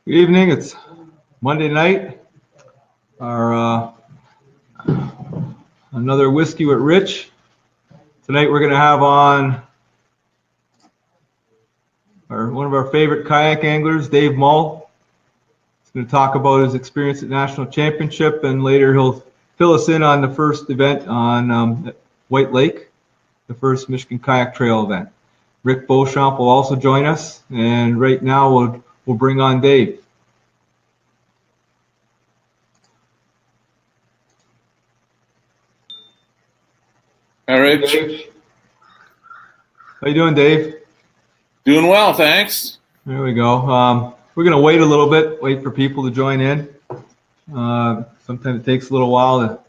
Good evening. It's Monday night. Our another whiskey with Rich. Tonight we're going to have on one of our favorite kayak anglers, Dave Mull. He's going to talk about his experience at National Championship, and later he'll fill us in on the first event on White Lake, the first Michigan Kayak Trail event. Rick Beauchamp will also join us, and right now we'll bring on Dave. All right. Dave. How you doing, Dave? Doing well, thanks. There we go. We're going to wait a little bit, wait for people to join in. Sometimes it takes a little while.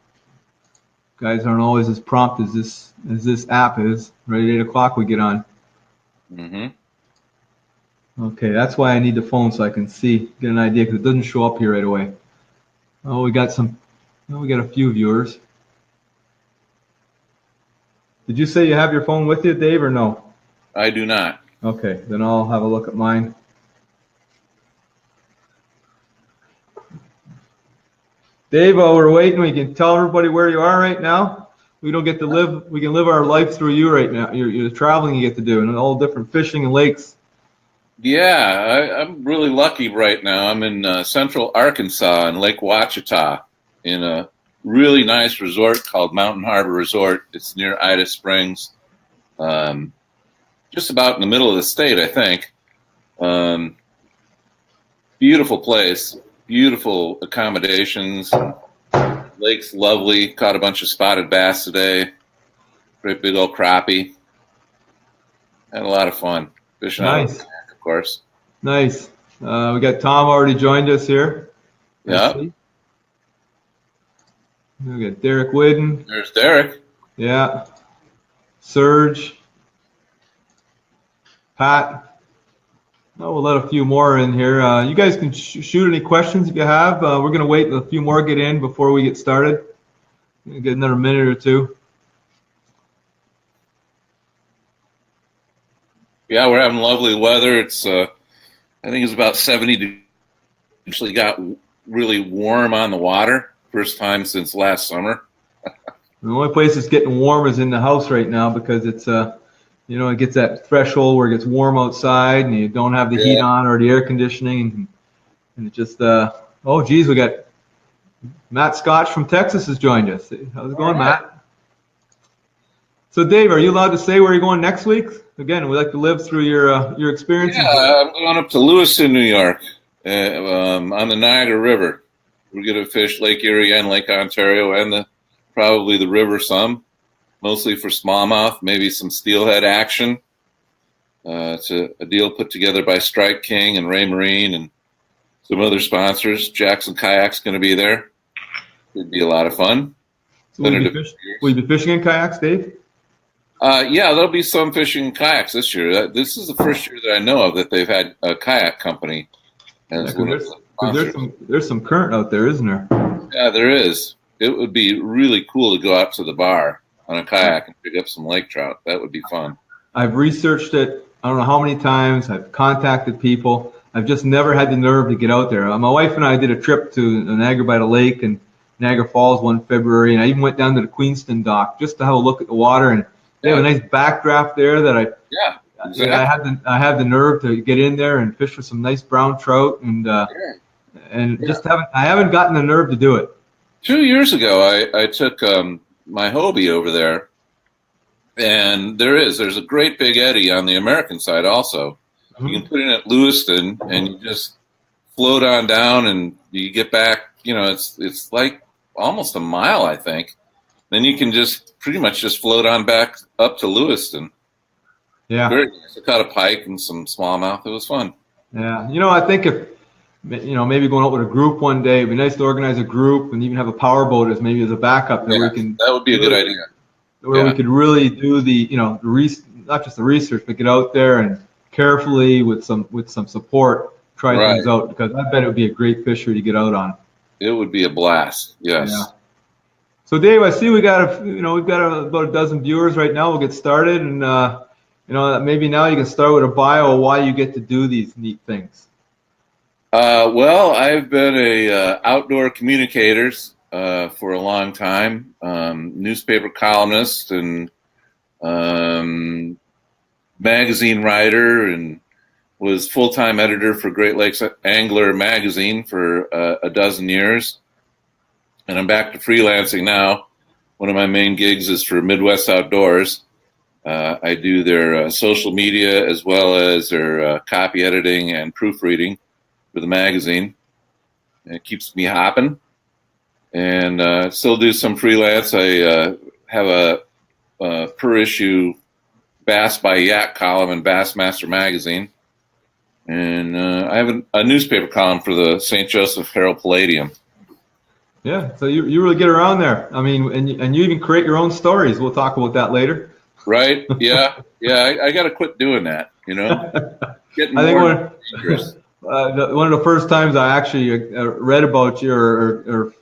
Guys aren't always as prompt as this app is. Right at 8 o'clock we get on. Mm-hmm. Okay, that's why I need the phone so I can get an idea, because it doesn't show up here right away. Oh, we got a few viewers. Did you say you have your phone with you, Dave, or no? I do not. Okay, then I'll have a look at mine. Dave, while we're waiting, we can tell everybody where you are right now. We don't get to live. We can live our life through you right now. You're traveling you get to do, and all different fishing and lakes. Yeah, I'm really lucky right now. I'm in central Arkansas in Lake Ouachita in a really nice resort called Mountain Harbor Resort. It's near Ida Springs, just about in the middle of the state, I think. Beautiful place, beautiful accommodations. Lake's lovely. Caught a bunch of spotted bass today. Great big old crappie. Had a lot of fun fishing out of the kayak, of course. Nice. We got Tom already joined us here. Yeah. We got Derek Whidden. There's Derek. Yeah. Serge. Pat. Oh, we'll let a few more in here. You guys can shoot any questions if you have. We're going to wait a few more get in before we get started. Get another minute or two. Yeah, we're having lovely weather. It's I think it's about 70 degrees. Actually got really warm on the water. First time since last summer. The only place it's getting warm is in the house right now, because it's it gets that threshold where it gets warm outside and you don't have the heat on or the air conditioning, and it just oh geez, we got Matt Scotch from Texas has joined us. How's it going, Matt? So Dave, are you allowed to say where you're going next week? Again, we like to live through your experiences. Yeah, I'm going up to Lewiston, New York, on the Niagara River. We're going to fish Lake Erie and Lake Ontario and probably the river some, mostly for smallmouth, maybe some steelhead action. It's a deal put together by Strike King and Ray Marine and some other sponsors. Jackson Kayak's going to be there. It'd be a lot of fun. So will you be fishing in kayaks, Dave? Yeah, there'll be some fishing kayaks this year. This is the first year that I know of that they've had a kayak company. As there's some current out there, isn't there? Yeah, there is. It would be really cool to go out to the bar on a kayak and pick up some lake trout. That would be fun. I've researched it. I don't know how many times. I've contacted people. I've just never had the nerve to get out there. My wife and I did a trip to Niagara by the Lake and Niagara Falls one February, and I even went down to the Queenston dock just to have a look at the water. And they have a nice backdraft there that I had the nerve to get in there and fish for some nice brown trout, and just haven't gotten the nerve to do it. 2 years ago, I took my Hobie over there, and there's a great big eddy on the American side also. Mm-hmm. You can put in at Lewiston, and you just float on down, and you get back. It's like almost a mile, I think. Then you can just pretty much just float on back up to Lewiston. Yeah. Very nice. I caught a pike and some smallmouth. It was fun. Yeah. I think if, maybe going out with a group one day, it'd be nice to organize a group and even have a power boat as a backup. That would be a good idea. Where we could really do not just the research, but get out there and carefully with some support try things out, because I bet it would be a great fishery to get out on. It would be a blast. Yes. Yeah. So Dave, I see we've got about a dozen viewers right now. We'll get started, and maybe now you can start with a bio of why you get to do these neat things. Well, I've been a outdoor communicators for a long time, newspaper columnist and magazine writer, and was full-time editor for Great Lakes Angler magazine for a dozen years. And I'm back to freelancing now. One of my main gigs is for Midwest Outdoors. I do their social media as well as their copy editing and proofreading for the magazine. And it keeps me hopping. And still do some freelance. I have a per-issue Bass by Yak column in Bassmaster magazine. And I have a newspaper column for the St. Joseph Herald Palladium. Yeah, so you really get around there. I mean, and you even create your own stories. We'll talk about that later. Right? Yeah, yeah. I got to quit doing that. You know, getting I think more dangerous. one of the first times I actually read about you or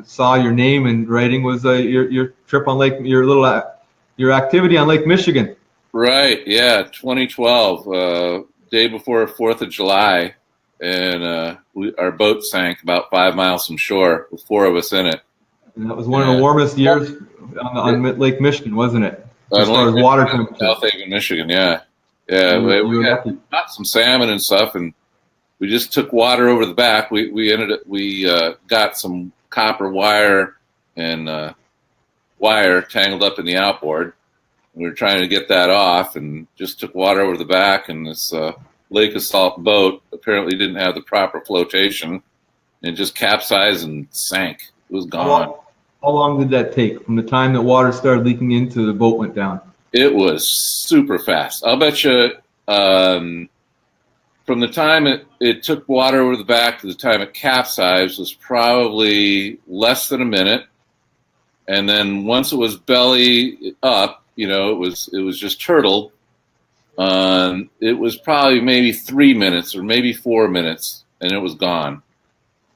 saw your name in writing was your trip on Lake, your activity on Lake Michigan. Right. Yeah. 2012, day before 4th of July, and our boat sank about 5 miles from shore with 4 of us in it. And that was one of the warmest years on Lake Michigan, wasn't it? As far as water temperature. South Haven, Michigan. Yeah. Yeah. We got some salmon and stuff, and we just took water over the back. We got some copper wire and wire tangled up in the outboard. We were trying to get that off and just took water over the back, and this Lake of Salt boat apparently didn't have the proper flotation and just capsized and sank. It was gone. How long did that take from the time that water started leaking into the boat went down? It was super fast. I'll bet you from the time it took water over the back to the time it capsized was probably less than a minute. And then once it was belly up, it was just turtled. It was probably maybe 3 minutes or maybe 4 minutes, and it was gone.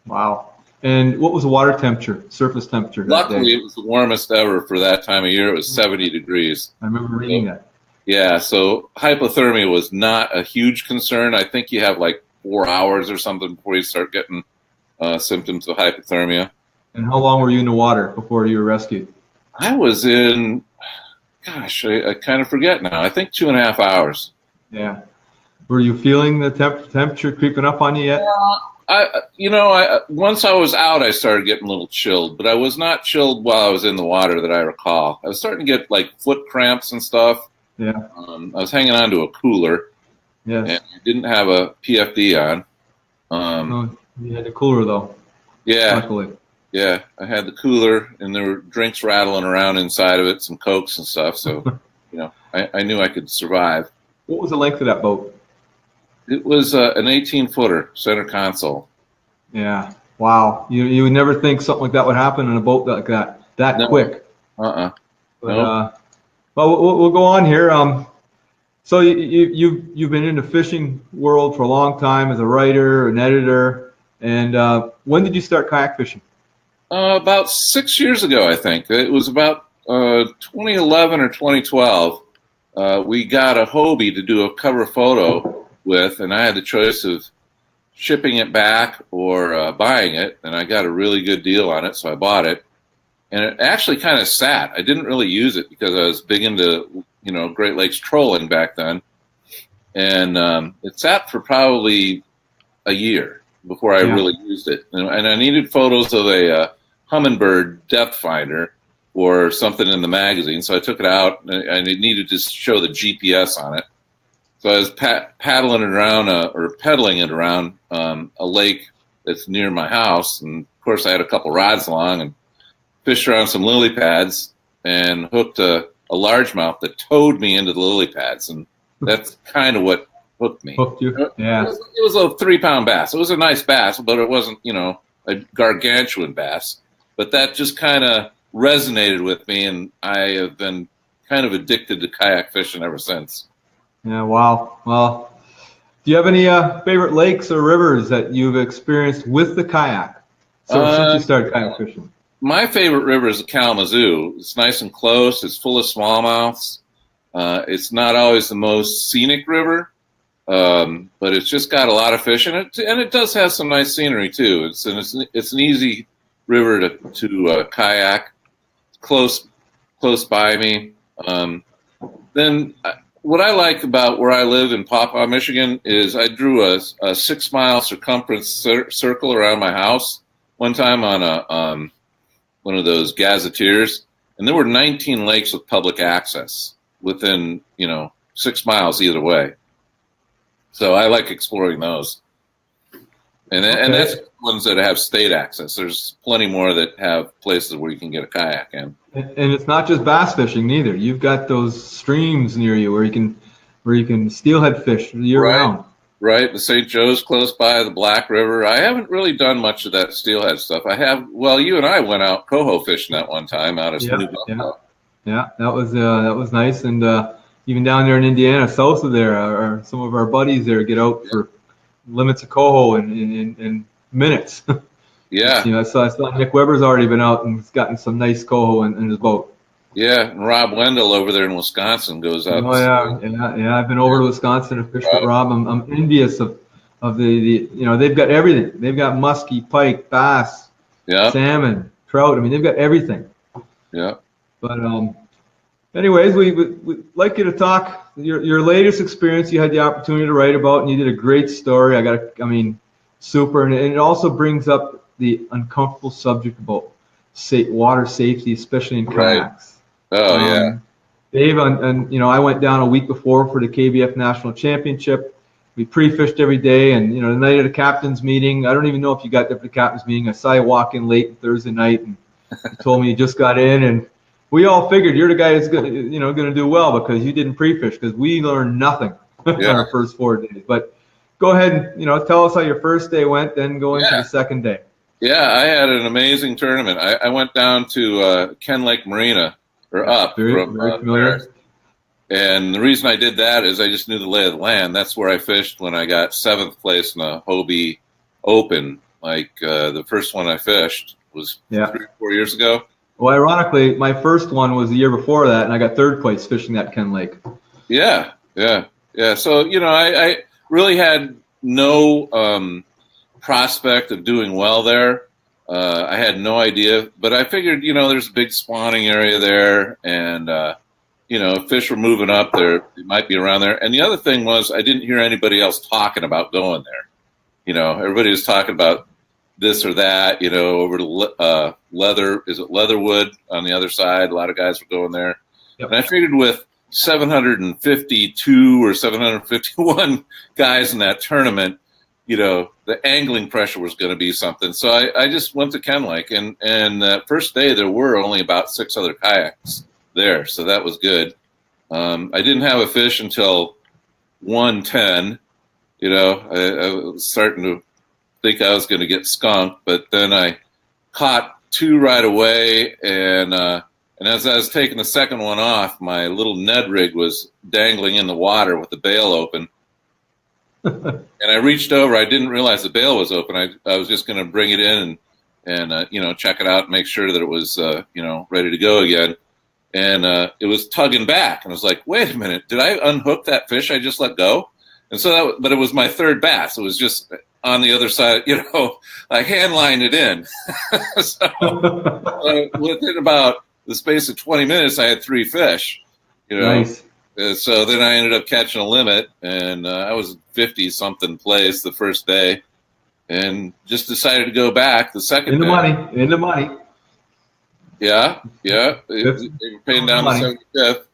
Wow. And what was the water temperature, surface temperature? Luckily, it was the warmest ever for that time of year. It was 70 degrees. I remember reading that. Yeah, so hypothermia was not a huge concern. I think you have like 4 hours or something before you start getting symptoms of hypothermia. And how long were you in the water before you were rescued? I was in, I kind of forget now. I think 2.5 hours. Yeah. Were you feeling the temperature creeping up on you yet? Once I was out, I started getting a little chilled, but I was not chilled while I was in the water that I recall. I was starting to get like foot cramps and stuff. Yeah. I was hanging on to a cooler. Yes. And I didn't have a PFD on. You had the cooler though. Yeah. Luckily. Yeah, I had the cooler, and there were drinks rattling around inside of it, some Cokes and stuff. So, I knew I could survive. What was the length of that boat? It was an 18-footer center console. Yeah. Wow. You would never think something like that would happen in a boat like that quick. But, well, we'll go on here. So you've been in the fishing world for a long time as a writer, an editor, and when did you start kayak fishing? About 6 years ago, I think. It was about 2011 or 2012. We got a Hobie to do a cover photo with, and I had the choice of shipping it back or buying it, and I got a really good deal on it, so I bought it. And it actually kind of sat. I didn't really use it because I was big into, Great Lakes trolling back then. And it sat for probably a year before I really used it. And I needed photos of a hummingbird depth finder or something in the magazine. So I took it out, and it needed to show the GPS on it. So I was pedaling it around a lake that's near my house. And, of course, I had a couple rods along and fished around some lily pads and hooked a largemouth that towed me into the lily pads. And that's kind of what hooked me. Hooked you? Yeah. It was a 3-pound bass. It was a nice bass, but it wasn't, a gargantuan bass. But that just kind of resonated with me, and I have been kind of addicted to kayak fishing ever since. Yeah, wow. Well, do you have any favorite lakes or rivers that you've experienced with the kayak since you started kayak fishing? My favorite river is the Kalamazoo. It's nice and close. It's full of smallmouths. It's not always the most scenic river, but it's just got a lot of fish in it, and it does have some nice scenery too. It's an easy river to kayak, close by me. Then what I like about where I live in Pawpaw, Michigan, is I drew a 6-mile circumference circle around my house one time on one of those gazetteers, and there were 19 lakes with public access within 6 miles either way. So I like exploring those, and that's ones that have state access. There's plenty more that have places where you can get a kayak in. And it's not just bass fishing neither. You've got those streams near you where you can steelhead fish year round. Right, the St. Joe's close by, the Black River. I haven't really done much of that steelhead stuff. I have. Well, you and I went out coho fishing that one time out of New Buffalo. Yeah, that was nice. And even down there in Indiana, south of there, some of our buddies there get out for limits of coho in minutes. Yeah. I saw Nick Weber's already been out and he's gotten some nice coho in his boat. Yeah, and Rob Wendell over there in Wisconsin goes out. Oh yeah. I've been over to Wisconsin and fished with Rob. I'm envious of the they've got everything. They've got muskie, pike, bass, salmon, trout. I mean, they've got everything. Yeah. But anyways, we'd like you to talk your latest experience. You had the opportunity to write about, and you did a great story. Super, and it also brings up the uncomfortable subject about water safety, especially in kayaks. Oh yeah, Dave, and I went down a week before for the KBF National Championship. We pre-fished every day, and the night of the captain's meeting, I don't even know if you got there for the captain's meeting. I saw you walk in late Thursday night, and you told me you just got in, and we all figured you're the guy that's going to do well because you didn't pre-fish, because we learned nothing on our first 4 days. But go ahead and tell us how your first day went, then go into the second day. Yeah, I had an amazing tournament. I went down to Ken Lake Marina, or up from there. And the reason I did that is I just knew the lay of the land. That's where I fished when I got 7th place in the Hobie Open. The first one I fished was 3 or 4 years ago. Well, ironically, my first one was the year before that, and I got 3rd place fishing that Ken Lake. Yeah. So, I really had no prospect of doing well there. I had no idea, but I figured, there's a big spawning area there, and if fish were moving up there, it might be around there. And the other thing was, I didn't hear anybody else talking about going there. Everybody was talking about this or that, over to Leatherwood on the other side. A lot of guys were going there. Yep. And I figured with 752 or 751 guys in that tournament, the angling pressure was going to be something. So I just went to Ken Lake, and that first day there were only about 6 other kayaks there, so that was good. I didn't have a fish until 1:10. I was starting to think I was going to get skunked, but then I caught 2 right away, and as I was taking the second one off, my little Ned rig was dangling in the water with the bail open. And I reached over. I didn't realize the bail was open. I was just going to bring it in and check it out and make sure that it was ready to go again. And it was tugging back, and I was like, "Wait a minute! Did I unhook that fish I just let go?" And so but it was my 3rd bass. It was just on the other side. I hand lined it in. So within about the space of 20 minutes, I had 3 fish. Nice. So then I ended up catching a limit, and I was 50-something place the first day, and just decided to go back the second day. In the money. Yeah. They were paying down the 75th.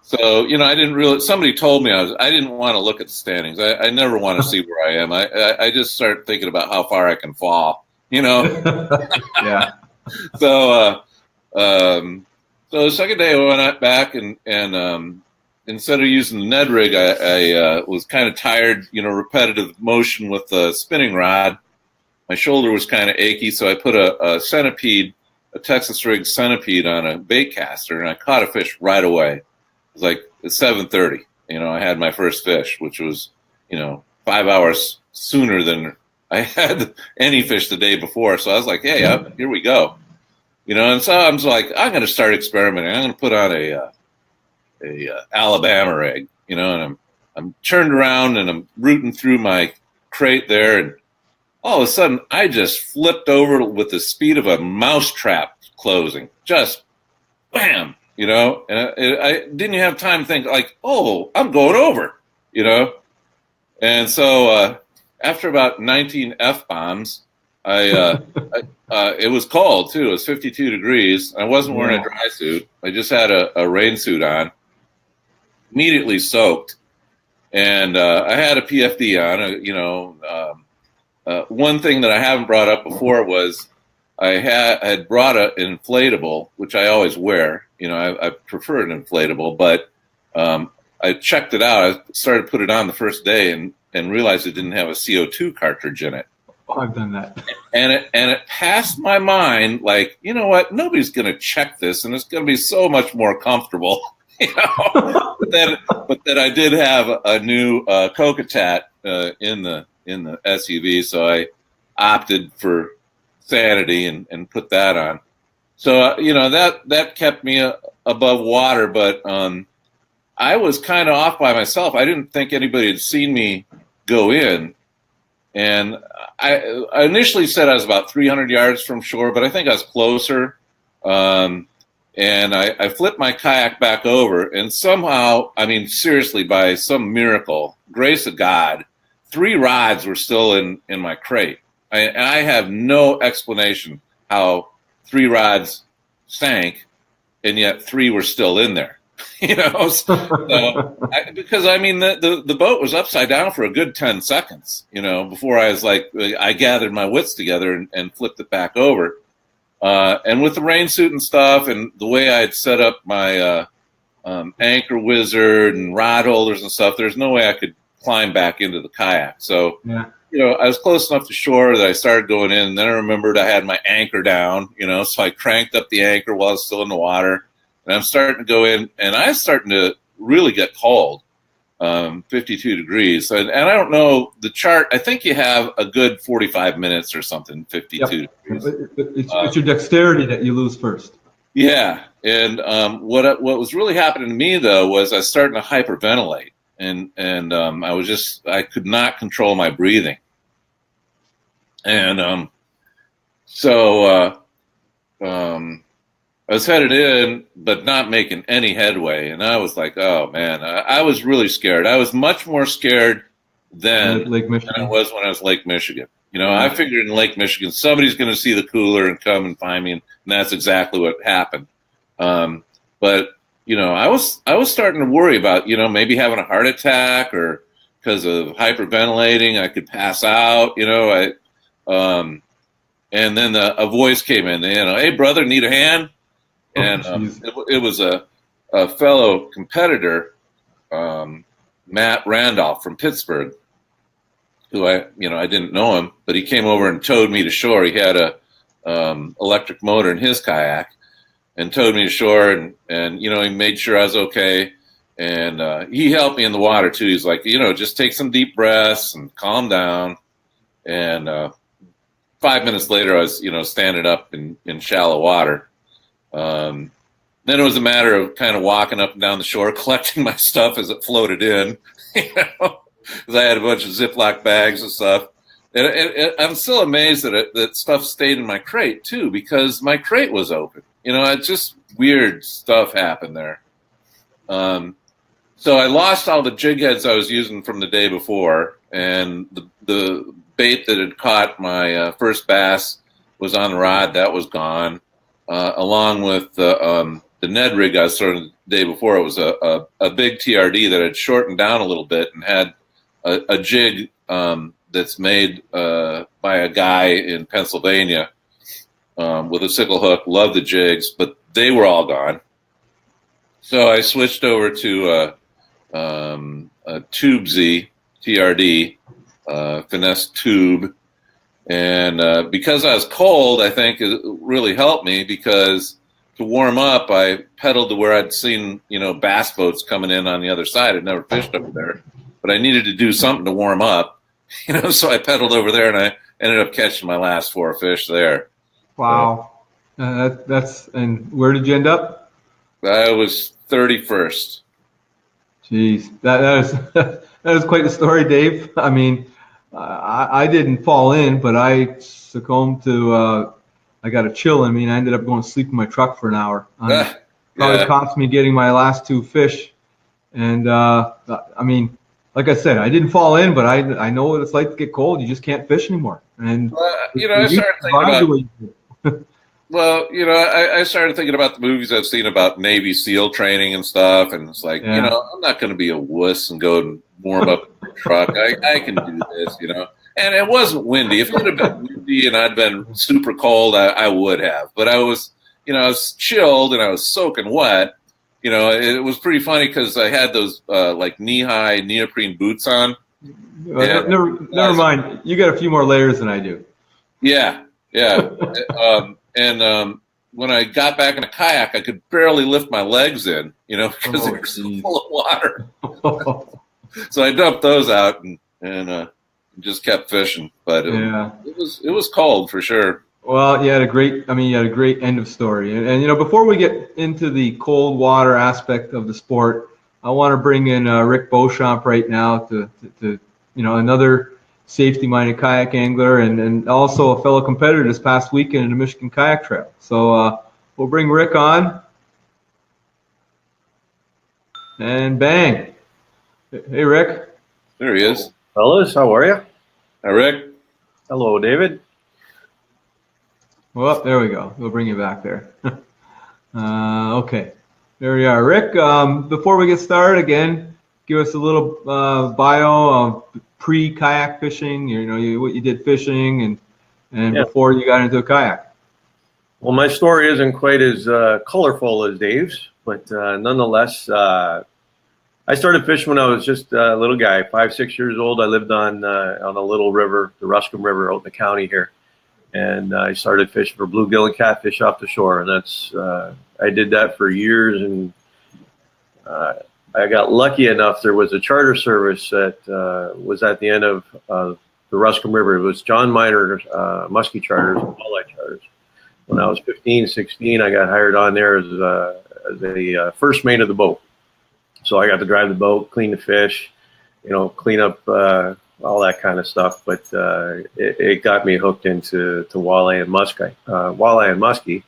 So, I didn't really – somebody told me I didn't want to look at the standings. I never want to see where I am. I just start thinking about how far I can fall, Yeah. So the second day I went back and instead of using the Ned rig, I was kind of tired, repetitive motion with the spinning rod. My shoulder was kind of achy, so I put a centipede, a Texas rig centipede on a bait caster, and I caught a fish right away. It was like at 7:30. I had my first fish, which was, 5 hours sooner than I had any fish the day before. So I was like, hey, here we go. And so I was like, I'm going to start experimenting. I'm going to put on a Alabama rig, and I'm turned around and I'm rooting through my crate there, and all of a sudden I just flipped over with the speed of a mousetrap closing. Just bam, and I didn't even have time to think like, oh, I'm going over, And so after about 19 F-bombs, it was cold too. It was 52 degrees. I wasn't wearing a dry suit. I just had a rain suit on. Immediately soaked, and I had a PFD on. One thing that I haven't brought up before was I had brought an inflatable, which I always wear. I prefer an inflatable, but I checked it out. I started to put it on the first day and realized it didn't have a CO2 cartridge in it. Oh, I've done that. And it passed my mind, like, you know what? Nobody's going to check this, and it's going to be so much more comfortable, But then I did have a new Cocatat in the SUV, so I opted for sanity and put that on. So that kept me above water, but I was kind of off by myself. I didn't think anybody had seen me go in. And I initially said I was about 300 yards from shore, but I think I was closer. And I flipped my kayak back over, and somehow, seriously, by some miracle, grace of God, 3 rods were still in my crate. I have no explanation how 3 rods sank, and yet 3 were still in there. Because the boat was upside down for a good 10 seconds, before I was like, I gathered my wits together and flipped it back over. And with the rain suit and stuff, and the way I had set up my anchor wizard and rod holders and stuff, there's no way I could climb back into the kayak. So, I was close enough to shore that I started going in. And then I remembered I had my anchor down, so I cranked up the anchor while I was still in the water. And I'm starting to go in, and I was starting to really get cold, 52 degrees. And I don't know the chart. I think you have a good 45 minutes or something, 52 degrees. It's your dexterity that you lose first. Yeah. And what was really happening to me, though, was I was starting to hyperventilate. And I could not control my breathing. And so I was headed in, but not making any headway. And I was like, oh, man, I was really scared. I was much more scared than I was when I was Lake Michigan. I figured in Lake Michigan, somebody's going to see the cooler and come and find me. And that's exactly what happened. But I was starting to worry about, maybe having a heart attack, or because of hyperventilating, I could pass out, and then a voice came in, hey, brother, need a hand? And it was a fellow competitor, Matt Randolph from Pittsburgh, who I didn't know him, but he came over and towed me to shore. He had a electric motor in his kayak and towed me to shore, and he made sure I was okay. And he helped me in the water too. He's like, just take some deep breaths and calm down. And 5 minutes later, I was, standing up in shallow water. Then it was a matter of kind of walking up and down the shore, collecting my stuff as it floated in, because I had a bunch of Ziploc bags and stuff. And I'm still amazed that stuff stayed in my crate too, because my crate was open. It's just weird stuff happened there. So I lost all the jig heads I was using from the day before, and the bait that had caught my first bass was on the rod. That was gone. Along with the Ned rig I was throwing the day before. It was a big TRD that had shortened down a little bit and had a jig that's made by a guy in Pennsylvania with a sickle hook. Love the jigs, but they were all gone. So I switched over to a Tube Z TRD, finesse tube. And because I was cold, I think it really helped me, because to warm up, I pedaled to where I'd seen, bass boats coming in on the other side. I'd never fished over there, but I needed to do something to warm up, so I pedaled over there, and I ended up catching my last 4 fish there. Wow. And where did you end up? I was 31st. Jeez, that is That is quite the story, Dave. I mean, I didn't fall in, but I succumbed to. I got a chill in me, and I ended up going to sleep in my truck for an hour. Probably Yeah. cost me getting my last 2 fish. And I mean, like I said, I didn't fall in, but I know what it's like to get cold. You just can't fish anymore. And I started thinking about. way you do. Well, I started thinking about the movies I've seen about Navy SEAL training and stuff, and it's like, Yeah. I'm not going to be a wuss and go and warm up the truck. I can do this, And it wasn't windy. If it had been windy and I'd been super cold, I would have. But I was chilled and I was soaking wet. It was pretty funny because I had those like knee-high neoprene boots on. Never mind. You got a few more layers than I do. Yeah. And when I got back in a kayak, I could barely lift my legs in, because they were so full of water. So I dumped those out and just kept fishing. But it was cold for sure. Well, you had a great end of story. And before we get into the cold water aspect of the sport, I want to bring in Rick Beauchamp right now to another safety-minded kayak angler and also a fellow competitor this past weekend in the Michigan Kayak Trail. So we'll bring Rick on. And bang. Hey, Rick. There he is. Fellas, how are you? Hi, Rick. Hello, David. Well, there we go. We'll bring you back there. Okay. There we are. Rick, before we get started, again, give us a little bio of pre-kayak fishing, what you did fishing and before you got into a kayak. Well, my story isn't quite as colorful as Dave's, but nonetheless, I started fishing when I was just a little guy, 5, 6 years old. I lived on a little river, the Ruscombe River out in the county here. And I started fishing for bluegill and catfish off the shore. And that's I did that for years. And I got lucky enough. There was a charter service that was at the end of the Ruscombe River. It was John Miner muskie charters and walleye charters. When I was 15, 16, I got hired on there as a first mate of the boat. So I got to drive the boat, clean the fish, clean up all that kind of stuff. But it got me hooked into walleye and muskie.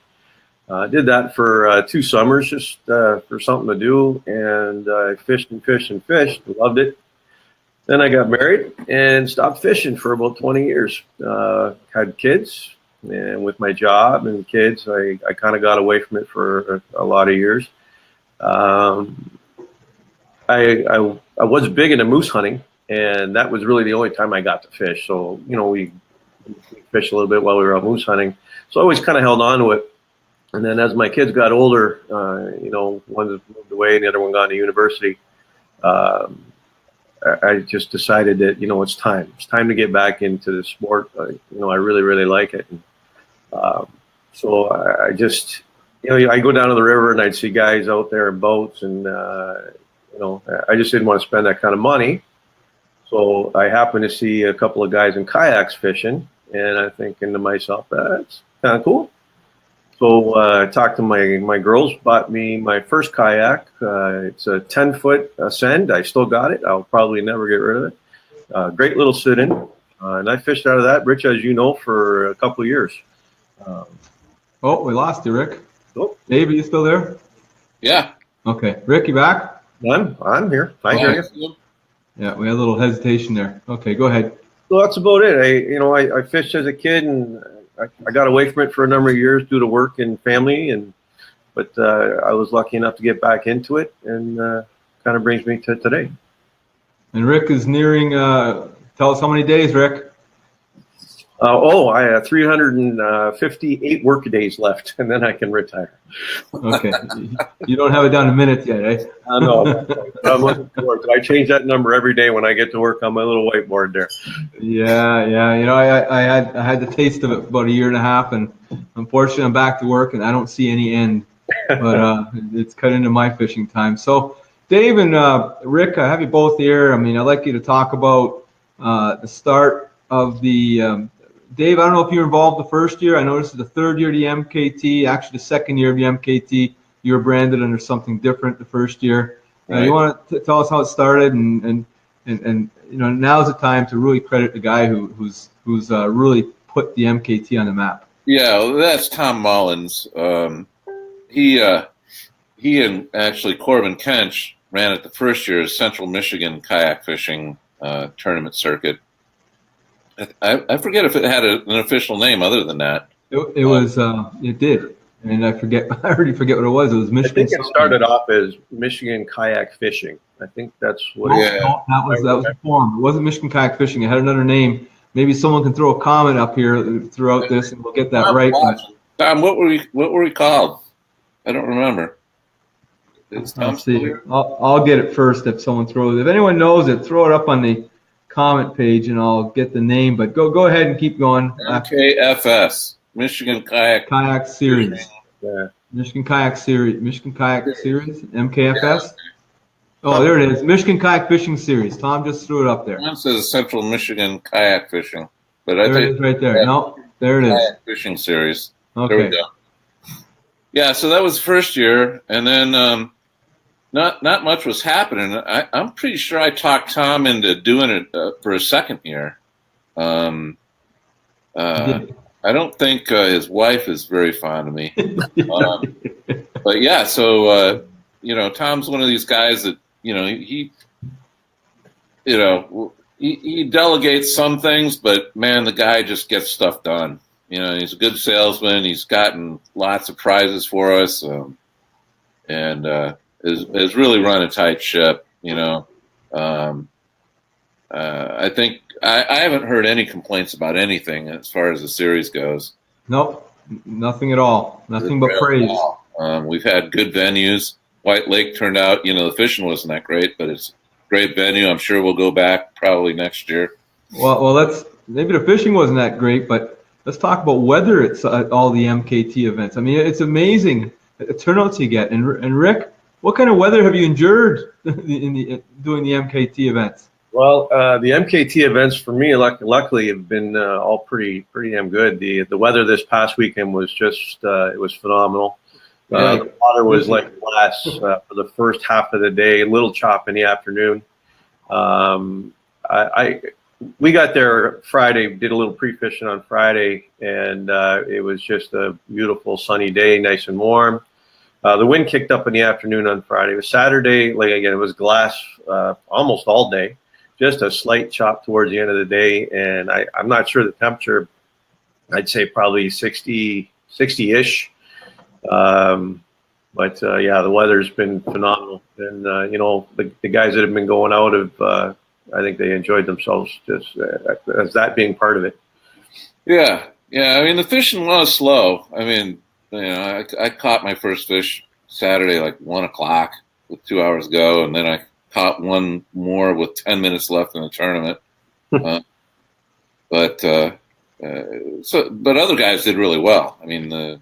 Did that for 2 summers just for something to do. And I fished and fished and fished. Loved it. Then I got married and stopped fishing for about 20 years. Had kids. And with my job and kids, I kind of got away from it for a lot of years. I was big into moose hunting, and that was really the only time I got to fish. So, we fished a little bit while we were out moose hunting. So I always kind of held on to it. And then as my kids got older, one moved away and the other one got into university. I just decided that, it's time. It's time to get back into the sport. I really, really like it. And, so I just, I go down to the river and I'd see guys out there in boats and, I just didn't want to spend that kind of money. So I happened to see a couple of guys in kayaks fishing, and I'm thinking to myself, that's kind of cool. So I talked to my girls, bought me my first kayak. It's a 10-foot Ascend. I still got it. I'll probably never get rid of it. Great little sit-in. And I fished out of that, Rich, as you know, for a couple of years. Oh, we lost you, Rick. Oh. Dave, are you still there? Yeah. Okay. Rick, you back? I'm here. I hear you. Yeah, we had a little hesitation there. Okay, go ahead. So that's about it. I fished as a kid, and I got away from it for a number of years due to work and family, but I was lucky enough to get back into it, and kind of brings me to today. And Rick is nearing. Tell us how many days, Rick. I have 358 work days left, and then I can retire. Okay. You don't have it down to minutes yet, eh? No, I'm looking forward to it. I change that number every day when I get to work on my little whiteboard there. Yeah. I had the taste of it about a year and a half, and unfortunately, I'm back to work, and I don't see any end. But it's cut into my fishing time. So, Dave and Rick, I have you both here. I mean, I'd like you to talk about the start of the. Dave, I don't know if you were involved the first year. I know this is the 3rd year of the MKT, actually the 2nd year of the MKT. You were branded under something different the first year. Right. You want to tell us how it started and and now's the time to really credit the guy who's really put the MKT on the map. Yeah, well, that's Tom Mullins. He and actually Corbin Kench ran it the first year's Central Michigan kayak fishing tournament circuit. I forget if it had an official name other than that. It was it did, and I already forget what it was. It was Michigan. I think it started off as Michigan Kayak Fishing. I think that's what. No, that was the form. It wasn't Michigan Kayak Fishing. It had another name. Maybe someone can throw a comment up here throughout this, and we'll get that right. Tom, what were we called? I don't remember. Let's see. I'll get it first if someone throws it. If anyone knows it, throw it up on the comment page, and I'll get the name. But go ahead and keep going. MKFS, Michigan Kayak Series. Yeah. Michigan Kayak Series. MKFS. Oh, there it is. Michigan Kayak Fishing Series. Tom just threw it up there. One says Central Michigan Kayak Fishing, but there it is right there. No, there it is. Kayak Fishing Series. Okay. There we go. Yeah, so that was the first year, and then not much was happening. I'm pretty sure I talked Tom into doing it for a second year. I don't think his wife is very fond of me. But yeah, so Tom's one of these guys that he delegates some things, but man, the guy just gets stuff done. He's a good salesman. He's gotten lots of prizes for us, and has really run a tight ship. I think I haven't heard any complaints about anything as far as the series goes. Nope, nothing at all. Nothing but praise. We've had good venues. White Lake turned out, the fishing wasn't that great, but it's a great venue. I'm sure we'll go back probably next year. Well, maybe the fishing wasn't that great, but let's talk about weather at all the MKT events. I mean, it's amazing the turnouts you get. And Rick, what kind of weather have you endured doing the MKT events? Well, the MKT events for me, luckily, have been all pretty damn good. The weather this past weekend was just it was phenomenal. The water was like glass for the first half of the day, a little chop in the afternoon. We got there Friday, did a little pre-fishing on Friday, and it was just a beautiful sunny day, nice and warm. The wind kicked up in the afternoon on Friday. It was Saturday, it was glass almost all day, just a slight chop towards the end of the day, and I'm not sure the temperature, I'd say probably 60-ish. But the weather's been phenomenal, and the guys that have been going out have I think they enjoyed themselves just as that being part of it. Yeah. I mean, the fishing was slow. I mean, I caught my first fish Saturday like 1:00 with 2 hours to go, and then I caught one more with 10 minutes left in the tournament. But other guys did really well. I mean,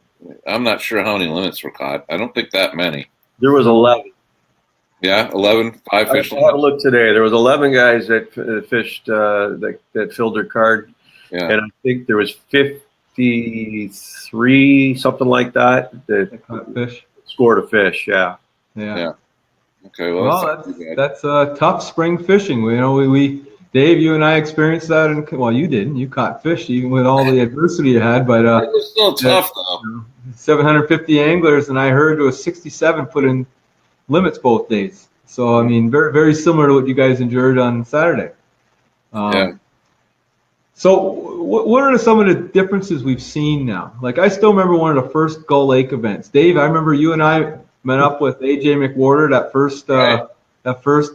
I'm not sure how many limits were caught. I don't think that many. There was 11. Yeah, 11, 5 fish. I had a look today. There was 11 guys that fished that filled their card, and I think there was 53, something like that caught fish. Scored a fish. Yeah. Okay. Well, that's tough spring fishing. We Dave, you and I experienced that, you didn't. You caught fish even with all the adversity you had, but it was still tough though. 750 anglers, and I heard there was 67 put in limits both days. So I mean, very very similar to what you guys endured on Saturday. So what are some of the differences we've seen now? Like I still remember one of the first Gull Lake events. Dave, I remember you and I met up with AJ McWhorter that first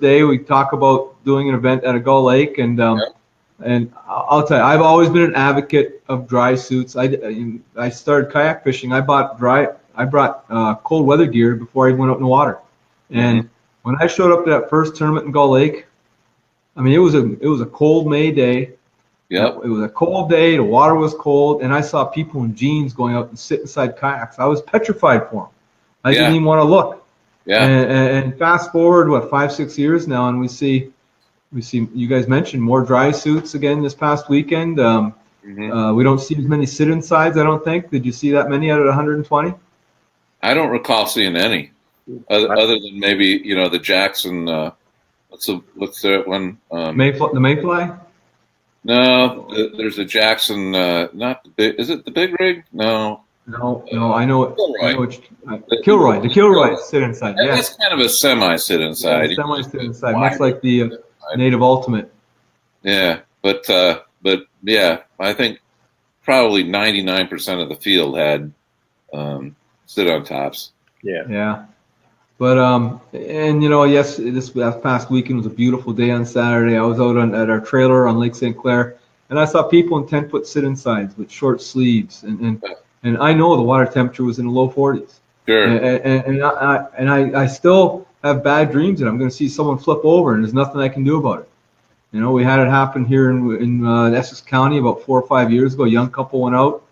day. We talk about doing an event at a Gull Lake, and I'll tell you, I've always been an advocate of dry suits. I started kayak fishing. I brought cold weather gear before I went out in the water. And when I showed up to that first tournament in Gull Lake, I mean, it was a cold May day. Yep. It was a cold day. The water was cold, and I saw people in jeans going out and sit inside kayaks. I was petrified for them. I didn't even want to look. Yeah. And fast forward 5-6 years now, and we see you guys mentioned more dry suits again this past weekend. We don't see as many sit-insides, I don't think. Did you see that many out of 120? I don't recall seeing any, other than maybe the Jackson What's that one? The Mayfly? No, there's a Jackson. Not the big. Is it the big rig? No. No, I know it. Kilroy. I know it. Kilroy. The Kilroy sit inside. Yeah, That's kind of a semi sit inside. Semi sit inside, much like the Native Ultimate. Yeah, but yeah, I think probably 99% of the field had sit on tops. Yeah. But and yes, this past weekend was a beautiful day on Saturday. I was out at our trailer on Lake St. Clair, and I saw people in 10-foot sit-insides with short sleeves, and I know the water temperature was in the low 40s. Sure. And I still have bad dreams that I'm going to see someone flip over, and there's nothing I can do about it. We had it happen here in Essex County about 4 or 5 years ago. A young couple went out,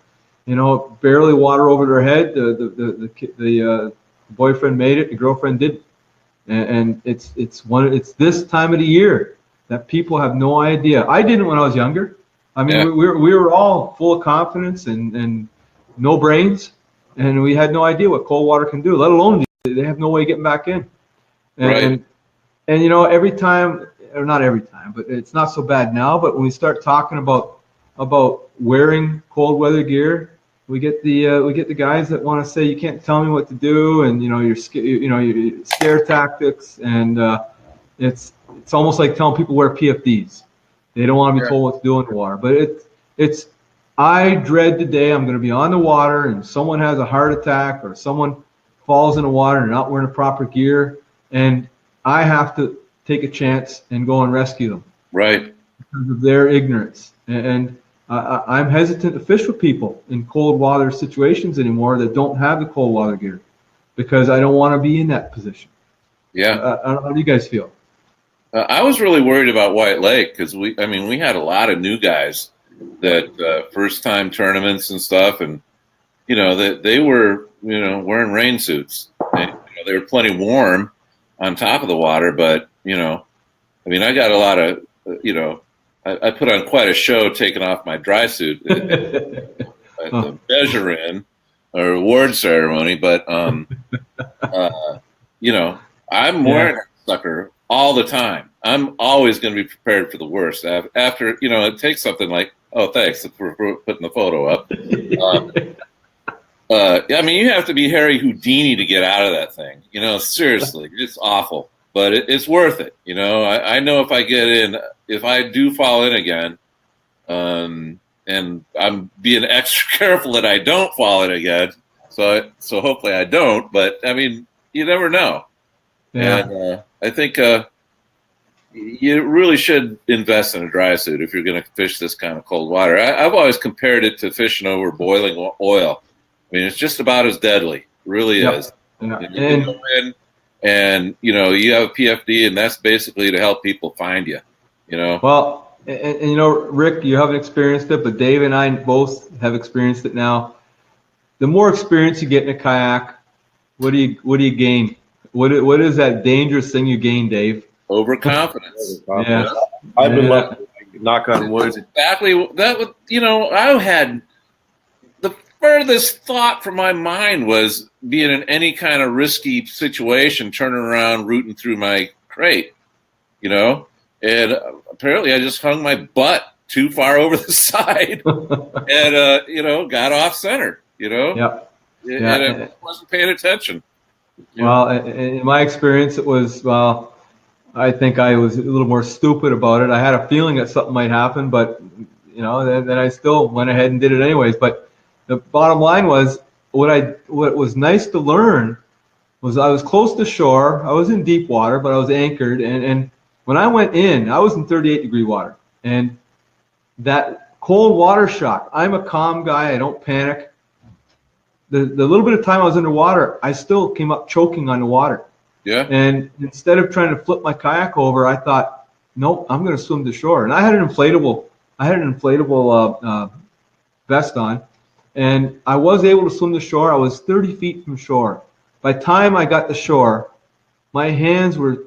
barely water over their head. The boyfriend made it, the girlfriend didn't. And it's this time of the year that people have no idea. I didn't when I was younger. I mean, we were all full of confidence and no brains, and we had no idea what cold water can do, let alone they have no way of getting back in. And every time, or not every time, but it's not so bad now, but when we start talking about wearing cold weather gear, we get the guys that want to say, you can't tell me what to do, and your scare tactics, and it's almost like telling people wear PFDs. They don't want to be told what to do in the water. But I dread the day I'm going to be on the water and someone has a heart attack or someone falls in the water and they're not wearing the proper gear, and I have to take a chance and go and rescue them. Right. Because of their ignorance. And I'm hesitant to fish with people in cold water situations anymore that don't have the cold water gear, because I don't want to be in that position. Yeah. How do you guys feel? I was really worried about White Lake because we had a lot of new guys that first time tournaments and stuff, and that they were wearing rain suits. And, they were plenty warm on top of the water, but I got a lot of I put on quite a show taking off my dry suit at the measure-in or award ceremony, but I'm wearing a sucker all the time. I'm always going to be prepared for the worst. After it takes something like, oh, thanks for putting the photo up. You have to be Harry Houdini to get out of that thing. Seriously, it's awful, but it's worth it. I know if I get in, if I do fall in again, and I'm being extra careful that I don't fall in again. So hopefully I don't. But you never know. Yeah. And I think you really should invest in a dry suit if you're going to fish this kind of cold water. I've always compared it to fishing over boiling oil. It's just about as deadly. It really is. Yeah. You go in and you have a PFD, and that's basically to help people find you. Well, and Rick, you haven't experienced it, but Dave and I both have experienced it now. The more experience you get in a kayak, what do you gain? What is that dangerous thing you gain, Dave? Overconfidence. Yeah. I've been lucky. Knock on wood. That's exactly that. I had the furthest thought from my mind was being in any kind of risky situation, turning around, rooting through my crate, and apparently I just hung my butt too far over the side and, got off center, and I wasn't paying attention. Well, in my experience, it was, I think I was a little more stupid about it. I had a feeling that something might happen, but, then I still went ahead and did it anyways. But the bottom line was, what was nice to learn was I was close to shore. I was in deep water, but I was anchored. And when I went in, I was in 38-degree water. And that cold water shock, I'm a calm guy. I don't panic. The little bit of time I was underwater, I still came up choking on the water. Yeah. And instead of trying to flip my kayak over, I thought, nope, I'm going to swim to shore. And I had an inflatable vest on, and I was able to swim to shore. I was 30 feet from shore. By the time I got to shore, my hands were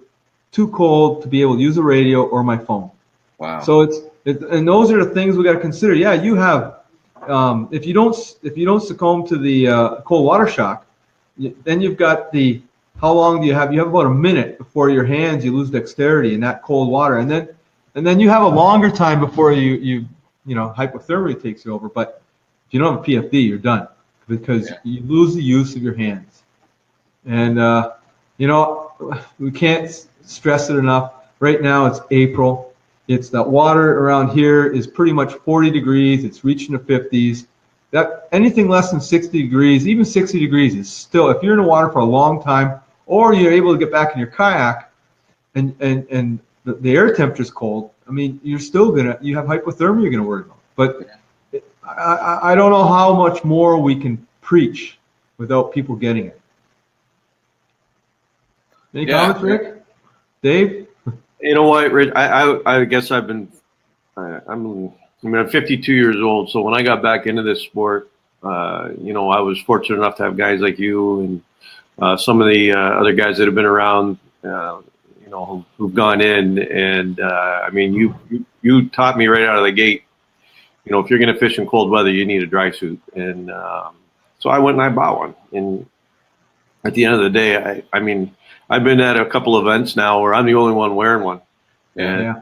too cold to be able to use a radio or my phone. Wow. So and those are the things we got to consider. Yeah, you have. If you don't succumb to the cold water shock, then you've got the how long do you have? You have about a minute before your hands, you lose dexterity in that cold water. And then you have a longer time before you hypothermia takes you over. But if you don't have a PFD, you're done because you lose the use of your hands. And, we can't stress it enough. Right now it's April. It's that water around here is pretty much 40 degrees. It's reaching the 50s. That anything less than 60 degrees, even 60 degrees is still, if you're in the water for a long time or you're able to get back in your kayak and the air temperature is cold, I mean, you have hypothermia you're going to worry about. But I don't know how much more we can preach without people getting it. Any comments, Rick? Dave? You know what, Rich? I guess I'm 52 years old. So when I got back into this sport, I was fortunate enough to have guys like you and some of the other guys that have been around, who've gone in. And you taught me right out of the gate. If you're going to fish in cold weather, you need a dry suit. And so I went and I bought one. And at the end of the day, I've been at a couple events now where I'm the only one wearing one. And,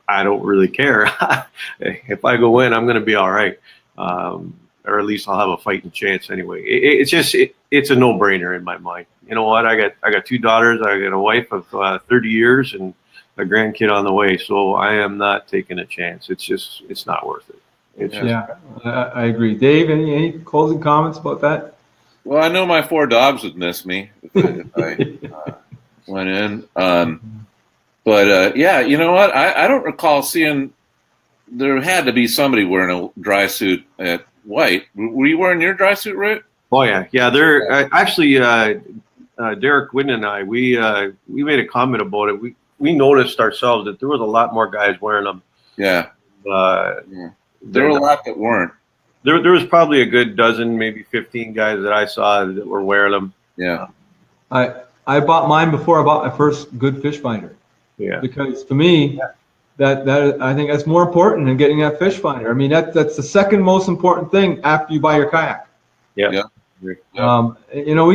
I don't really care. If I go in, I'm going to be all right. Or at least I'll have a fighting chance anyway. It's a no-brainer in my mind. You know what? I got 2 daughters. I got a wife of 30 years and a grandkid on the way. So I am not taking a chance. It's not worth it. I agree. Dave, any closing comments about that? Well, I know my 4 dogs would miss me if I went in. But you know what? I don't recall seeing. There had to be somebody wearing a dry suit at White. Were you wearing your dry suit, Rick? Oh yeah. There actually, Derek Wynn and I, we made a comment about it. We noticed ourselves that there was a lot more guys wearing them. Yeah. There were a lot that weren't. There was probably a good dozen, maybe 15 guys that I saw that were wearing them. Yeah. I bought mine before I bought my first good fish finder. Yeah. Because to me, that I think that's more important than getting that fish finder. I mean, that's the second most important thing after you buy your kayak. Yeah. We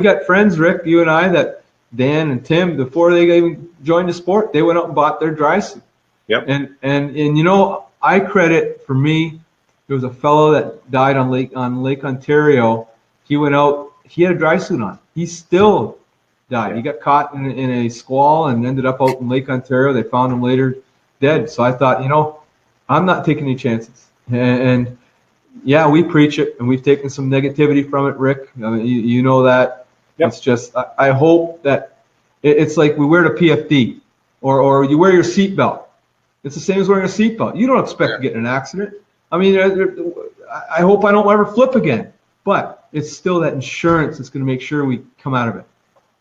got friends, Rick, you and I, that Dan and Tim, before they even joined the sport, they went out and bought their dry suit. Yep. And I credit, for me, there was a fellow that died on Lake Ontario. He went out, he had a dry suit on. He still died. He got caught in a squall and ended up out in Lake Ontario. They found him later dead. So I thought, I'm not taking any chances. And we preach it, and we've taken some negativity from it, Rick. I mean, you know that. Yep. It's just, I hope that it's like we wear the PFD or you wear your seatbelt. It's the same as wearing a seatbelt. You don't expect to get in an accident. I mean, I hope I don't ever flip again, but it's still that insurance that's going to make sure we come out of it.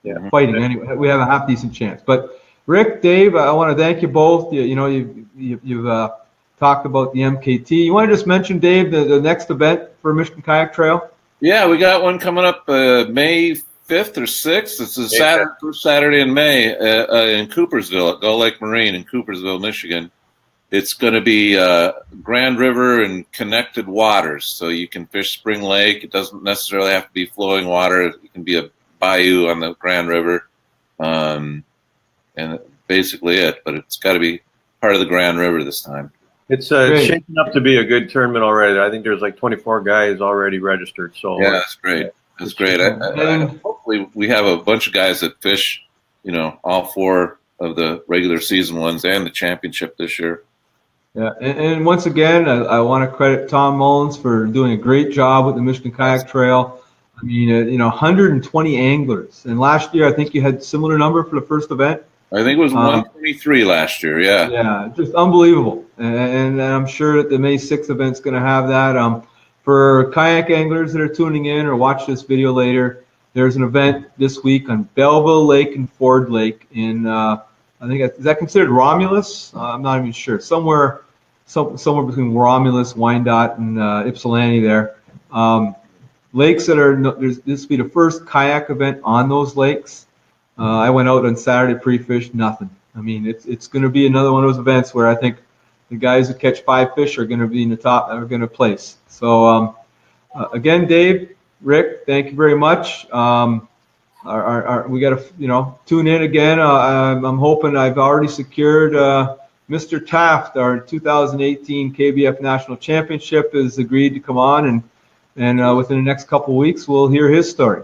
Yeah. Fighting anyway. We have a half decent chance. But Rick, Dave, I want to thank you both. You've talked about the MKT. You want to just mention, Dave, the next event for Michigan Kayak Trail? Yeah, we got one coming up May 5th or 6th. It's a first Saturday in May in Coopersville at Gull Lake Marine in Coopersville, Michigan. It's going to be Grand River and connected waters, so you can fish Spring Lake. It doesn't necessarily have to be flowing water. It can be a bayou on the Grand River, and basically it. But it's got to be part of the Grand River this time. It's shaping up to be a good tournament already. I think there's like 24 guys already registered. So yeah, that's great. That's great. Hopefully we have a bunch of guys that fish, all 4 of the regular season ones and the championship this year. Yeah, and once again, I want to credit Tom Mullins for doing a great job with the Michigan Kayak Trail. I mean, 120 anglers, and last year I think you had similar number for the first event. I think it was 123 last year. Yeah. Yeah, just unbelievable, and I'm sure that the May 6th event's going to have that. For kayak anglers that are tuning in or watch this video later, there's an event this week on Belleville Lake and Ford Lake in. I think is that considered Romulus? I'm not even sure. Somewhere between Romulus, Wyandotte, and Ypsilanti there. Lakes that are this will be the first kayak event on those lakes. I went out on Saturday pre-fish, nothing. I mean, it's going to be another one of those events where I think the guys who catch 5 fish are going to be in the top, are going to place. So again, Dave, Rick, thank you very much. we got to tune in again. I'm hoping I've already secured Mr. Taft, our 2018 KBF National Championship, has agreed to come on, and within the next couple of weeks we'll hear his story.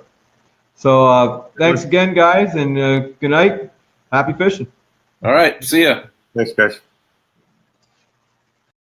So thanks again, guys, and good night. Happy fishing. All right. See ya. Thanks, guys.